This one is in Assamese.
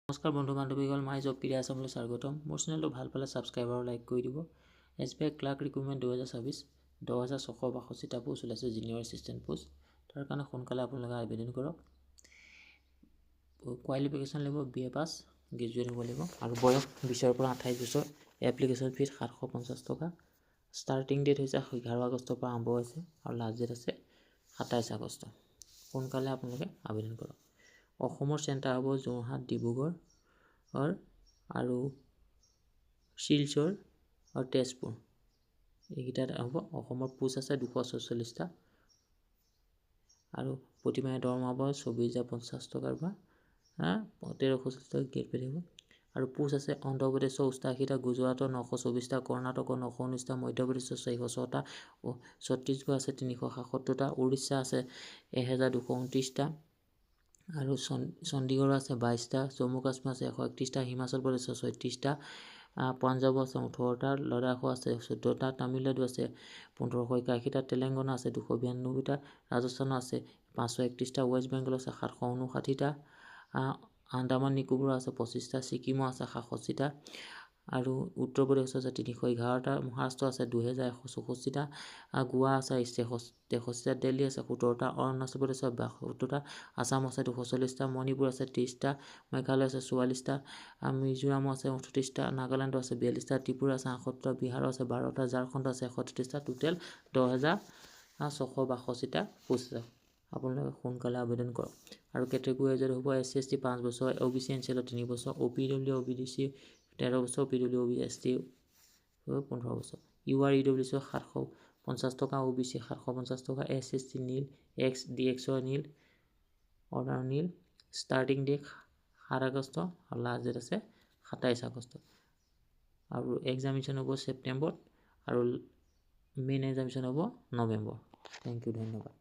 নমস্কাৰ বন্ধু বান্ধৱীসকল, মাই জব পিৰিয়া আছামলৈ স্বাগতম। মোৰ চেনেলটো ভাল পালে ছাবস্ক্ৰাইব আৰু লাইক কৰি দিব। SBI ক্লাৰ্ক ৰিক্ৰুটমেণ্ট 2024 10,662টা পোষ্ট ওলাইছে, জুনিয়ৰ এছিষ্টেণ্ট পোষ্ট। তাৰ কাৰণে সোনকালে আপোনালোকে আবেদন কৰক। কোৱালিফিকেশ্যন লাগিব BA পাছ, গ্ৰেজুৱেট হ'ব লাগিব আৰু বয়স 20ৰ পৰা 28 বছৰ। এপ্লিকেশ্যন ফিজ 750 টকা। ষ্টাৰ্টিং ডেট হৈছে 11 আগষ্টৰ পৰা আৰম্ভ হৈছে আৰু লাষ্ট ডেট আছে 27 আগষ্ট। সোনকালে আপোনালোকে আবেদন কৰক। অসমৰ চেণ্টাৰ হ'ব যোৰহাট, ডিব্ৰুগড় আৰু শিলচৰ আৰু তেজপুৰ, এইকেইটাত হ'ব। অসমৰ পোষ্ট আছে 244টা আৰু প্ৰতিমাহে দৰমহা হ'ব 24,050 টকাৰ পৰা 1340 টকা গেট পে থাকিব। আৰু পোষ্ট আছে অন্ধ্ৰপ্ৰদেশৰ 88টা, গুজৰাটৰ 924টা, কৰ্ণাটকৰ 919টা, মধ্যপ্ৰদেশৰ 406টা, ছত্তীশগড় আছে 377টা, উৰিষ্যা আছে 1229টা আৰু চণ্ডীগড় আছে 22টা, জম্মু কাশ্মীৰ আছে 131টা, হিমাচল প্ৰদেশৰ 36টা, পাঞ্জাৱ আছে 18টা, লাডাখো আছে 14টা, তামিলনাডু আছে 1581টা, তেলেংগানা আছে 292টা, ৰাজস্থান আছে 531টা, ৱেষ্ট বেংগল আছে 759টা, আন্দামান নিকোবৰ আছে 25টা, ছিকিমো আছে 67টা আৰু উত্তৰ প্ৰদেশ আছে 311টা, মহাৰাষ্ট্ৰ আছে 2164টা, গোৱা আছে 63টা, দিল্লী আছে 17টা, অৰুণাচল প্ৰদেশ আছে 72টা, আসাম আছে 240টা, মণিপুৰ আছে 30টা, মেঘালয় আছে 44টা, মিজোৰাম আছে 38টা, নাগালেণ্ড আছে 42টা, ত্ৰিপুৰা আছে 68টা, বিহাৰ আছে 12টা, ঝাৰখণ্ড আছে 31টা, টোটেল 10,662টা পোষ্ট আছে। আপোনালোকে সোনকালে আবেদন কৰক। আৰু কেটেগৰী ৱাইজত হ'ব SC/ST 5 বছৰ, OBC NCL 3 বছৰ, OPW OBC 13 বছৰ, PW ST 15 বছৰ, UR EWC 750 টকা, OBC 750 টকা, SC/ST নীল, DX নীল, অৰ্ডাৰ নীল। ষ্টাৰ্টিং ডেট 7 আগষ্ট আৰু লাষ্ট ডেট আছে 27 আগষ্ট। আৰু এক্সামিনেশ্যন হ'ব ছেপ্টেম্বৰত আৰু মেইন এক্সামিনেশ্যন হ'ব নৱেম্বৰ। থেংক ইউ, ধন্যবাদ।